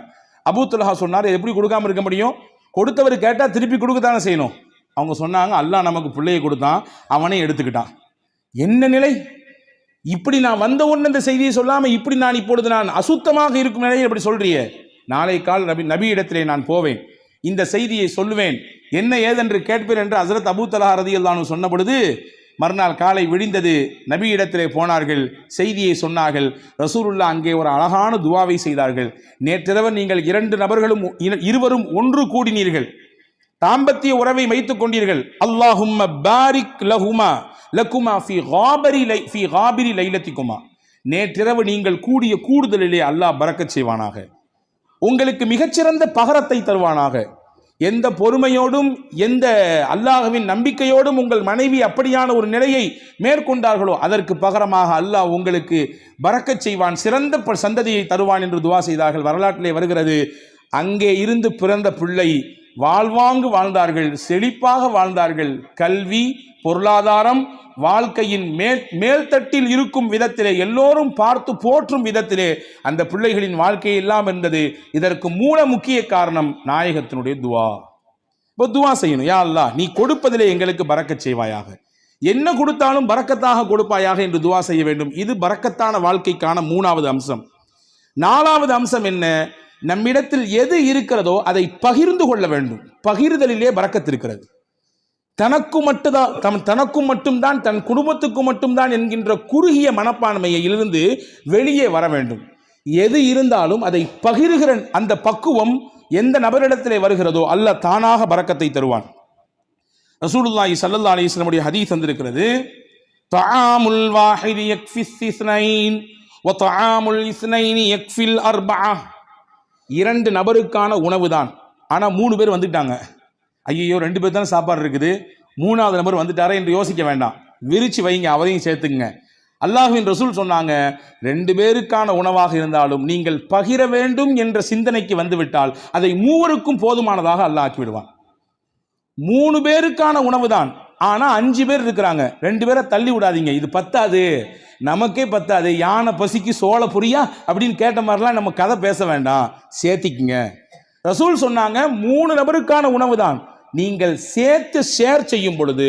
S1: அபூ தல்ஹா சொன்னார், எப்படி கொடுக்காம இருக்க முடியும், கொடுத்தவர் கேட்டா திருப்பி கொடுக்கத்தானே செய்யணும். அவங்க சொன்னாங்க, அல்லாஹ் நமக்கு பிள்ளையை கொடுத்தான், அவனே எடுத்துக்கிட்டான். என்ன நிலை, இப்படி நான் வந்த உடனே இந்த செய்தியை சொல்லாம இப்படி நான் இப்பொழுது நான் அசுத்தமாக இருக்கும் நிலையில் இப்படி சொல்றியே, நாளை கால் நபி இடத்திலே நான் போவேன், இந்த செய்தியை சொல்லுவேன், என்ன ஏதென்று கேட்பேன் என்று ஹஸரத் அபூ தல்ஹா ரலியல்லாஹு அன்ஹு சொன்ன பொழுது மறுநாள் காலை விடிந்தது, நபி இடத்திலே போனார்கள், செய்தியை சொன்னார்கள். ரசூலுல்லாஹ் அங்கே ஒரு அழகான துவாவை செய்தார்கள். நேற்றிரவு நீங்கள் இருவரும் ஒன்று கூடினீர்கள், தாம்பத்திய உறவை வைத்துக் கொண்டீர்கள். அல்லாஹும்ம பாரிக் லஹுமா லகுமா ஃபி காபிரி லைலத்திகுமா, நேற்றிரவு நீங்கள் கூடிய கூடுதலிலே அல்லாஹ் பரக்கத் செய்வானாக, உங்களுக்கு மிகச்சிறந்த பகரத்தை தருவானாக. எந்த பொறுமையோடும் எந்த அல்லாஹ்வின் நம்பிக்கையோடும் உங்கள் மனைவி அப்படியான ஒரு நிலையை மேற்கொண்டார்களோ அதற்கு பகரமாக அல்லாஹ் உங்களுக்கு பரக்கத் செய்வான், சிறந்த சந்ததியை தருவான் என்று துவா செய்தார்கள். வரலாற்றிலே வருகிறது, அங்கே இருந்து பிறந்த பிள்ளை வாழ்வாங்கு வாழ்ந்தார்கள், செழிப்பாக வாழ்ந்தார்கள். கல்வி, பொருளாதாரம், வாழ்க்கையின் மேல்தட்டில் இருக்கும் விதத்திலே, எல்லோரும் பார்த்து போற்றும் விதத்திலே அந்த பிள்ளைகளின் வாழ்க்கை எல்லாம் இருந்தது. இதற்கு மூல முக்கிய காரணம் நாயகத்தினுடைய துவா. இப்போ துவா செய்யணும், யா அல்லாஹ் நீ கொடுப்பதிலே எங்களுக்கு பரக்கத் செய்வாயாக, என்ன கொடுத்தாலும் பரக்கத்தாக கொடுப்பாயாக என்று துவா செய்ய வேண்டும். இது பரக்கத்தான வாழ்க்கைக்கான 3வது அம்சம். 4வது அம்சம் என்ன, நம்மிடத்தில் எது இருக்கிறதோ அதை பகிர்ந்து கொள்ள வேண்டும். பகிர்தலிலே பரக்கத் இருக்கிறது. தனக்கும் மட்டும்தான் தன் குடும்பத்துக்கு மட்டும்தான் என்கின்ற குறுகிய மனப்பான்மையிலிருந்து வெளியே வர வேண்டும். எது இருந்தாலும் அதை பகிர்கிற அந்த பக்குவம் எந்த நபரிடத்திலே வருகிறதோ அல்லாஹ் தானாக பரக்கத்தை தருவான். ரசூலுல்லாஹி ஸல்லல்லாஹு அலைஹி வஸல்லம் உடைய ஹதீஸ் வந்திருக்கிறது, தஆமுல் வாஹிதி யக்ஃபிஸ் இஸ்னைன் வ தஆமுல் இஸ்னைனி யக்ஃபில் அர்பஆ. 2 நபருக்கான உணவு தான், ஆனால் 3 பேர் வந்துட்டாங்க. ஐயோ 2 பேர் தானே சாப்பாடு இருக்குது, 3வது நபர் வந்துட்டாரே என்று யோசிக்க வேண்டாம், விரிச்சு வைங்க, அவரையும் சேர்த்துங்க. அல்லாஹ்வின் ரசூல் சொன்னாங்க, 2 பேருக்கான உணவாக இருந்தாலும் நீங்கள் பகிர வேண்டும் என்ற சிந்தனைக்கு வந்துவிட்டால் அதை 3க்கும் போதுமானதாக அல்லாஹ் ஆக்கி விடுவான். 3 பேருக்கான உணவு தான், ஆனா 5 பேர் இருக்கிறாங்க, 2 பேரை தள்ளி விடாதீங்க, இது பத்தாது, நமக்கே பத்தாது, யானை பசிக்கு சோள புரியா அப்படின்னு கேட்ட மாதிரிலாம் நம்ம கதை பேச வேண்டாம், சேர்த்திக்குங்க. ரசூல் சொன்னாங்க 3 நபருக்கான உணவு தான், நீங்கள் சேர்த்து ஷேர் செய்யும் பொழுது,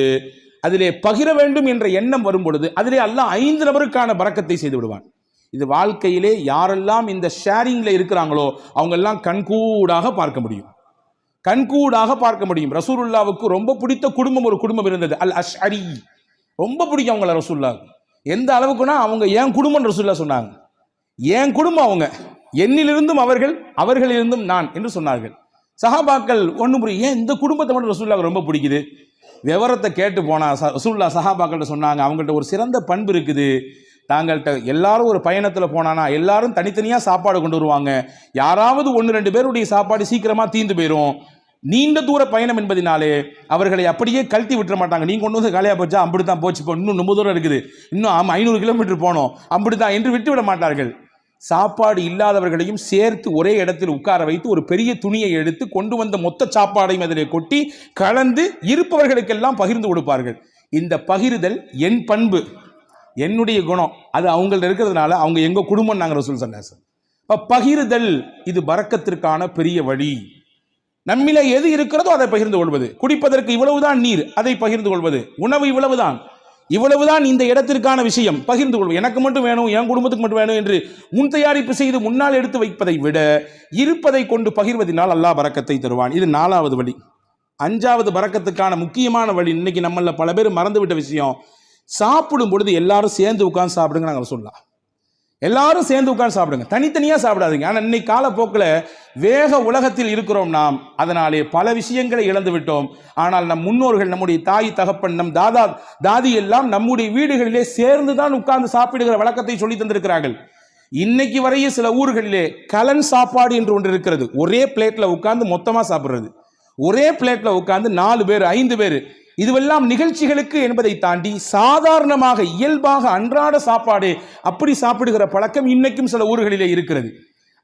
S1: அதிலே பகிர வேண்டும் என்ற எண்ணம் வரும் பொழுது அதிலே அல்லாஹ் 5 நபருக்கான பரக்கத்தை செய்து விடுவான். இது வாழ்க்கையிலே யாரெல்லாம் இந்த ஷேரிங்ல இருக்கிறாங்களோ அவங்க எல்லாம் கண்கூடாக பார்க்க முடியும், கண்கூடாக பார்க்க முடியும். ரசூலுல்லாவுக்கு ரொம்ப பிடித்த குடும்பம் ஒரு குடும்பம் இருந்தது, அல் அஷ்அரி. ரொம்ப பிடிக்கும் அவங்கள ரசூலுல்லாவுக்கு. எந்த அளவுக்குன்னா அவங்க என் குடும்பம் ரசூலுல்லாஹ் சொன்னாங்க, என் குடும்பம் அவங்க, என்னிலிருந்தும் அவர்கள், அவர்களிலிருந்தும் நான் என்று சொன்னார்கள். சஹாபாக்கள் ஒன்றும் புரியும், ஏன் இந்த குடும்பத்தை மட்டும் ரசூலுல்லாஹ்க்கு ரொம்ப பிடிக்குது? விவரத்தை கேட்டு போனா ரசூலுல்லாஹ் சஹாபாக்கள்கிட்ட சொன்னாங்க, அவங்கள்ட்ட ஒரு சிறந்த பண்பு இருக்குது. தாங்கள்கிட்ட எல்லாரும் ஒரு பயணத்தில் போனானா எல்லாரும் தனித்தனியாக சாப்பாடு கொண்டு வருவாங்க, யாராவது 1-2 பேருடைய சாப்பாடு சீக்கிரமாக தீர்ந்து போயிடும். நீண்ட தூர பயணம் என்பதினாலே அவர்களை அப்படியே கழட்டி விட்டுற மாட்டாங்க. நீங்க கொண்டு வந்து காலியாக போச்சா, அப்படித்தான் போச்சு, இப்போ இன்னும் ரொம்ப தூரம் இருக்குது, இன்னும் 500 கிலோமீட்டர் போனோம், அப்படித்தான் என்று விட்டு விட மாட்டார்கள். சாப்பாடு இல்லாதவர்களையும் சேர்த்து ஒரே இடத்தில் உட்கார வைத்து ஒரு பெரிய துணியை எடுத்து கொண்டு வந்த மொத்த சாப்பாடையும் அதிலே கொட்டி கலந்து இருப்பவர்களுக்கெல்லாம் பகிர்ந்து கொடுப்பார்கள். இந்த பகிர்தல் என் பண்பு, என்னுடைய குணம், அது அவங்கள்ட்ட இருக்கிறதுனால அவங்க எங்க குடும்பம் நாங்கள் ரசூல் ஸல்லல்லாஹு அலைஹி வஸல்லம். பகிர்தல் இது பரக்கத்திற்கான பெரிய வழி. நம்மில எது இருக்கிறதோ அதை பகிர்ந்து கொள்வது. குடிப்பதற்கு இவ்வளவுதான் நீர், அதை பகிர்ந்து கொள்வது. உணவு இவ்வளவுதான் இந்த இடத்திற்கான விஷயம், பகிர்ந்து கொள்வது. எனக்கு மட்டும் வேணும், என் குடும்பத்துக்கு மட்டும் வேணும் என்று முன் தயாரிப்பு செய்து முன்னால் எடுத்து வைப்பதை விட இருப்பதை கொண்டு பகிர்வதனால் அல்லாஹ் பரக்கத்தை தருவான். இது 4வது வழி. 5வது பரக்கத்துக்கான முக்கியமான வழி, இன்னைக்கு நம்மள பல பேர் மறந்துவிட்ட விஷயம், சாப்பிடும் பொழுது எல்லாரும் சேர்ந்து உட்கார்ந்து சாப்பிடுங்க நாங்கள் சொல்லலாம். எல்லாரும் சேர்ந்து உட்கார்ந்து சாப்பிடுங்க, தனித்தனியா சாப்பிடாதீங்க. ஆனால் இன்னைக்கு காலப்போக்கில் வேக உலகத்தில் இருக்கிறோம் நாம், அதனாலே பல விஷயங்களை இழந்து விட்டோம். ஆனால் நம் முன்னோர்கள், நம்முடைய தாய் தகப்பன், நம் தாதி எல்லாம் நம்முடைய வீடுகளிலே சேர்ந்து தான் உட்கார்ந்து சாப்பிடுகிற வழக்கத்தை சொல்லி தந்திருக்கிறார்கள். இன்னைக்கு வரையும் சில ஊர்களிலே கலன் சாப்பாடு என்று ஒன்று இருக்கிறது. ஒரே பிளேட்ல உட்கார்ந்து மொத்தமா சாப்பிடுறது, ஒரே பிளேட்ல உட்கார்ந்து 4 பேர் 5 பேர், இதுவெல்லாம் நிகழ்ச்சிகளுக்கு என்பதை தாண்டி சாதாரணமாக இயல்பாக அன்றாட சாப்பாடு அப்படி சாப்பிடுகிற பழக்கம் இன்னைக்கும் சில ஊர்களிலே இருக்கிறது.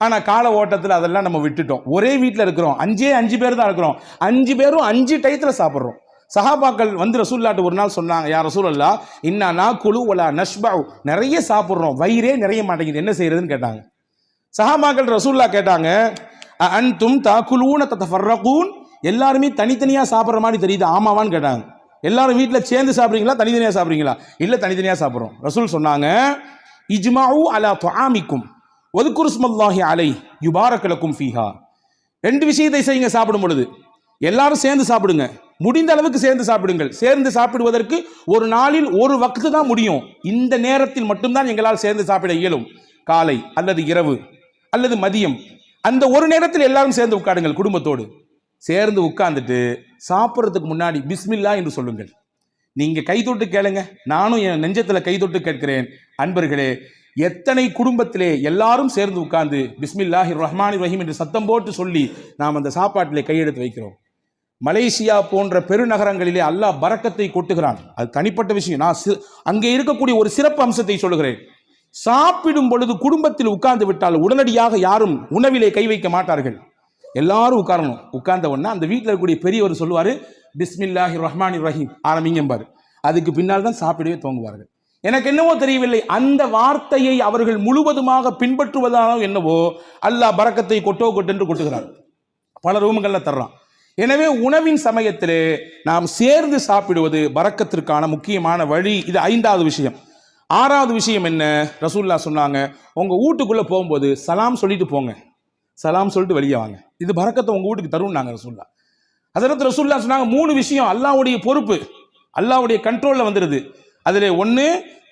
S1: ஆனா கால ஓட்டத்தில் அதெல்லாம் நம்ம விட்டுட்டோம். ஒரே வீட்டில் இருக்கிறோம், 5 பேர் தான் இருக்கிறோம், 5 பேரும் 5 டயத்துல சாப்பிட்றோம். சஹாபாக்கள் வந்து ரசூலுல்லாஹ்ட்ட ஒரு நாள் சொன்னாங்க, யா ரசூலல்லாஹ் இன்னா நாக்குலு வலா நஷ்பஉ, நிறைய சாப்பிட்றோம், வயிறே நிறைய மாட்டேங்குது, என்ன செய்யறதுன்னு கேட்டாங்க. சஹாபாக்கள் ரசூலுல்லாஹ் கேட்டாங்க, அன்தும் தாக்குலூன ததஃபர்ரகூன், எல்லாருமே தனித்தனியா சாப்பிட்ற மாதிரி தெரியுது, ஆமாவான்னு கேட்டாங்க. எல்லாரும் வீட்டில் சேர்ந்து சாப்பிட்றீங்களா தனித்தனியா சாப்பிட்றீங்களா? இல்லை, தனித்தனியா சாப்பிட்றோம். ரசூல் சொன்னாங்க, இஜ்மாஉ அலா துஆமிக்கும் வذ்குரு ஸ்மல்லாஹி அலைஹி யுபாரக லக்கும் ஃபீஹா. 2 விஷயத்தை செய்யுங்க சாப்பிடும் பொழுது. எல்லாரும் சேர்ந்து சாப்பிடுங்க, முடிந்த அளவுக்கு சேர்ந்து சாப்பிடுங்கள். சேர்ந்து சாப்பிடுவதற்கு ஒரு நாளில் ஒரு வக்து தான் முடியும், இந்த நேரத்தில் மட்டும்தான் எங்களால் சேர்ந்து சாப்பிட இயலும். காலை அல்லது இரவு அல்லது மதியம், அந்த ஒரு நேரத்தில் எல்லாரும் சேர்ந்து உட்காருங்கள். குடும்பத்தோடு சேர்ந்து உட்கார்ந்துட்டு சாப்பிட்றதுக்கு முன்னாடி பிஸ்மில்லா என்று சொல்லுங்கள். நீங்க கை தொட்டு கேளுங்க, நானும் என் நெஞ்சத்துல கை தொட்டு கேட்கிறேன். அன்பர்களே, எத்தனை குடும்பத்திலே எல்லாரும் சேர்ந்து உட்கார்ந்து பிஸ்மில்லாஹிர் ரஹ்மானிர் ரஹீம் என்று சத்தம் போட்டு சொல்லி நாம் அந்த சாப்பாட்டிலே கையெடுத்து வைக்கிறோம். மலேசியா போன்ற பெருநகரங்களிலே அல்லாஹ் பரக்கத்தை கொட்டுகிறான். அது தனிப்பட்ட விஷயம். நான் அங்கே இருக்கக்கூடிய ஒரு சிறப்பு அம்சத்தை சொல்லுகிறேன். சாப்பிடும் பொழுது குடும்பத்தில் உட்கார்ந்து விட்டால் உடனடியாக யாரும் உணவிலே கை வைக்க மாட்டார்கள். எல்லாரும் உட்காரணும். உட்கார்ந்த உடனே அந்த வீட்டில் இருக்கக்கூடிய பெரியவர் சொல்லுவாரு, பிஸ்மில்லாஹிர் ரஹ்மானிர் ரஹீம் ஆரம்பிங்கம்பாரு. அதுக்கு பின்னால் தான் சாப்பிடவே துவங்குவார்கள். எனக்கு என்னவோ தெரியவில்லை, அந்த வார்த்தையை அவர்கள் முழுவதுமாக பின்பற்றுவதானோ என்னவோ அல்லாஹ் பரக்கத்தை கொட்டென்று கொட்டுகிறார், பல ரூம்கள்ல தர்றான். எனவே உணவின் சமயத்திலே நாம் சேர்ந்து சாப்பிடுவது பரக்கத்திற்கான முக்கியமான வழி. இது 5வது விஷயம். 6வது விஷயம் என்ன? ரசூலுல்லாஹ் சொன்னாங்க, உங்க வீட்டுக்குள்ள போகும்போது சலாம் சொல்லிட்டு போங்க, சலாம் சொல்லிட்டு வெளியே வாங்க, இது பரக்கத்தை உங்க வீட்டுக்கு தரும் நாங்க ரசூலுல்லாஹ். ஹஜ்ரத் ரசூலுல்லாஹ் சொன்னாங்க, 3 விஷயம் அல்லாஹ்வுடைய பொறுப்பு, அல்லாஹ்வுடைய கண்ட்ரோல்ல வந்துருது. அதிலே 1,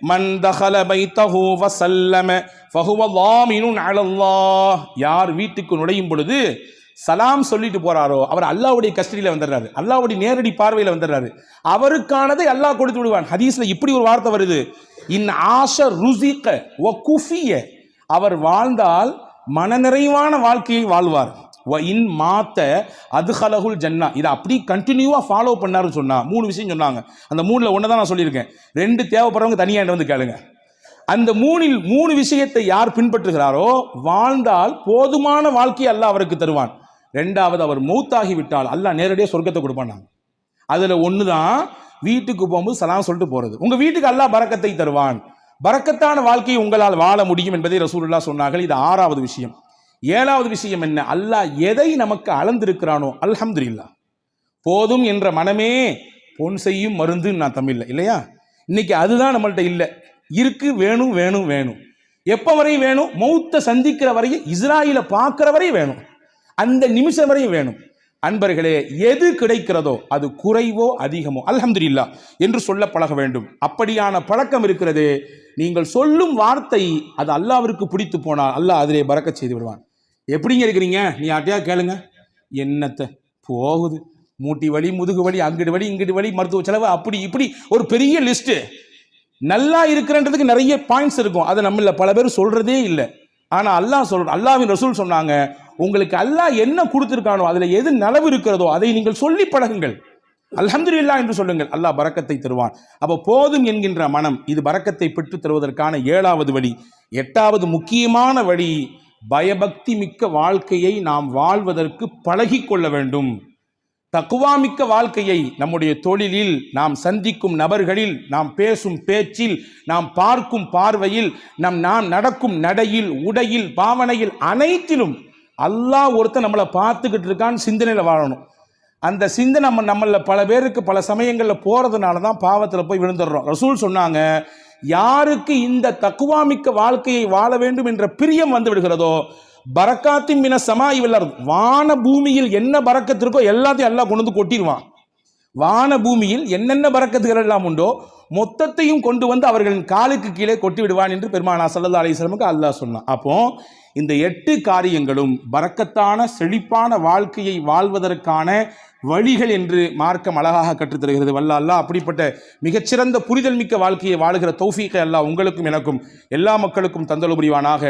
S1: மன் தஹல பைத்தஹு வஸல்லம ஃபஹுவ ضامن على الله, யார் வீட்டுக்கு நுழையும் பொழுது சலாம் சொல்லிட்டு போறாரோ அவர் அல்லாஹ்வுடைய கஸ்டடியில வந்துடுறாரு, அல்லாஹ்வுடைய நேரடி பார்வையில வந்துடுறாரு, அவருக்கானதை அல்லாஹ் கொடுத்து விடுவான். ஹதீஸ்ல இப்படி ஒரு வார்த்தை வருது, இன் ஆஷ ருஸிக வ குஃபிய, அவர் வாழ்ந்தால் மனநிறைவான வாழ்க்கையை வாழ்வார். வ இன் மாத்த அதுஹலஹுல் ஜன்னா, இதை அப்படி கண்டினியூவா ஃபாலோ பண்ணாருன்னு சொன்னா 3 விஷயம் சொன்னாங்க. அந்த 3ல ஒன்று தான் நான் சொல்லியிருக்கேன், 2 தேவைப்படுறவங்க தனியாக வந்து கேளுங்க. அந்த 3ல் 3 விஷயத்தை யார் பின்பற்றுகிறாரோ வாழ்ந்தால் போதுமான வாழ்க்கையை அல்லாஹ் அவருக்கு தருவான். 2வது, அவர் மௌத்தாகி விட்டால் அல்லாஹ் நேரடியாக சொர்க்கத்தை கொடுப்பான். அதுல 1 தான் வீட்டுக்கு போகும்போது சலாம் சொல்லிட்டு போறது. உங்க வீட்டுக்கு அல்லாஹ் பரக்கத்தை தருவான், பரக்கத்தான வாழ்க்கையை உங்களால் வாழ முடியும் என்பதை ரசூலுல்லாஹ் சொன்னார்கள். இது 6வது விஷயம். 7வது விஷயம் என்ன? அல்லாஹ் எதை நமக்கு அளந்திருக்கிறானோ அல்ஹம்துலில்லாஹ், போதும் என்ற மனமே பொன் செய்யும் மருந்து நான் தமிழ்ல இல்லையா, இன்னைக்கு அதுதான் நம்மள்ட்ட இல்லை. இருக்கு, வேணும் வேணும் வேணும். எப்ப வரை வேணும்? மௌத்த சந்திக்கிற வரையும், இஸ்ராயில பார்க்கிற வரையும் வேணும், அந்த நிமிஷம் வரையும் வேணும். அன்பர்களே, எது கிடைக்கிறதோ அது குறைவோ அதிகமோ அல்ஹம்துலில்லாஹ் என்று சொல்ல பழக வேண்டும். அப்படியான பழக்கம் இருக்கிறது. நீங்கள் சொல்லும் வார்த்தை அது அல்லாஹ்விற்கு பிடித்து போனால் அல்லாஹ் அதிலே பரக்கத் செய்து விடுவான். எப்படிங்க இருக்கிறீங்க? நீ யார்ட்டையா கேளுங்க, என்னத்தை போகுது, மூட்டி வலி, முதுகு வலி, அங்கிட்டு வலி, இங்கிட்டு வலி, மருத்துவ செலவு, அப்படி இப்படி ஒரு பெரிய லிஸ்ட். நல்லா இருக்கிறன்றதுக்கு நிறைய பாயிண்ட்ஸ் இருக்கும், அதை நம்மள பல பேர் சொல்றதே இல்லை. ஆனா அல்லாஹ்வின் ரசூல் சொன்னாங்க, உங்களுக்கு அல்லாஹ் என்ன கொடுத்திருக்கானோ அதுல எது நலவு இருக்கிறதோ அதை நீங்கள் சொல்லி பழகுங்கள், அல்ஹம்துலில்லாஹ் என்று சொல்லுங்கள், அல்லாஹ் பரக்கத்தை தருவான். அப்போ போதும் என்கின்ற மனம், இது பரக்கத்தை பெற்று தருவதற்கான 7வது வழி. 8வது முக்கியமான வழி, பயபக்தி மிக்க வாழ்க்கையை நாம் வாழ்வதற்கு பழகி கொள்ள வேண்டும். தக்வா மிக்க வாழ்க்கையை நம்முடைய தொழிலில், நாம் சந்திக்கும் நபர்களில், நாம் பேசும் பேச்சில், நாம் பார்க்கும் பார்வையில், நாம் நடக்கும் நடையில், உடையில், பாவனையில், அனைத்திலும் அல்லாஹ் ஒருத்தன் நம்மளை பார்த்துக்கிட்டு இருக்கான்னு சிந்தனையில வாழணும். அந்த சிந்தனை நம்மள பல பேருக்கு பல சமயங்களில் போறதுனால தான் பாவத்தில் போய் விழுந்துடுறோம். ரசூல் சொன்னாங்க, யாருக்கு இந்த தக்வா மிக்க வாழ்க்கையை வாழ வேண்டும் என்ற பிரியம் வந்து விடுகிறதோ, பரக்காத்தின் மின சமாஇ வல் அர்த், வான பூமியில் என்ன பரக்கத்து இருக்கோ எல்லாத்தையும் அல்லாஹ் கொண்டு வந்து கொட்டிடுவான். வான பூமியில் என்னென்ன பரக்கத்துகள் எல்லாம் உண்டோ மொத்தத்தையும் கொண்டு வந்து அவர்களின் காலுக்கு கீழே கொட்டி விடுவான் என்று பெருமானா ஸல்லல்லாஹு அலைஹி வஸல்லமுக்கு அல்லாஹ் சொன்னான். அப்போ இந்த 8 காரியங்களும் பரக்கத்தான செழிப்பான வாழ்க்கையை வாழ்வதற்கான வழிகள் என்று மார்க்கம் அழகாக கற்றுத்தருகிறது. வல்ல அல்லாஹ் அப்படிப்பட்ட மிகச்சிறந்த புரிதல் மிக்க வாழ்க்கையை வாழுகிற தௌஃபீக்கை அல்லாஹ் உங்களுக்கும் எனக்கும் எல்லா மக்களுக்கும் தந்தல் புரிவானாக.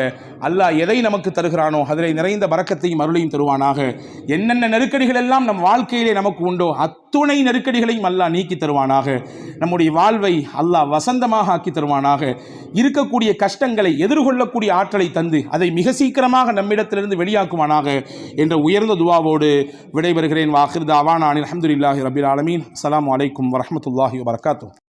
S1: அல்லாஹ் எதை நமக்கு தருகிறானோ அதில் நிறைந்த பரக்கத்தையும் அருளையும் தருவானாக. என்னென்ன நெருக்கடிகள் எல்லாம் நம் வாழ்க்கையிலே நமக்கு உண்டோ அத்துணை நெருக்கடிகளையும் அல்லாஹ் நீக்கி தருவானாக. நம்முடைய வாழ்வை அல்லாஹ் வசந்தமாக ஆக்கி தருவானாக. இருக்கக்கூடிய கஷ்டங்களை எதிர்கொள்ளக்கூடிய ஆற்றலை தந்து அதை மிக சீக்கிரமாக நம்மிடத்திலிருந்து வெளியாக்குவானாக என்ற உயர்ந்த துவாவோடு விடைபெறுகிறேன். வாஹிர் தாவானா அல்ஹம்துலில்லாஹி ரப்பில் ஆலமீன். அஸ்ஸலாமு அலைக்கும் வரஹ்மத்துல்லாஹி வபரகாத்துஹு.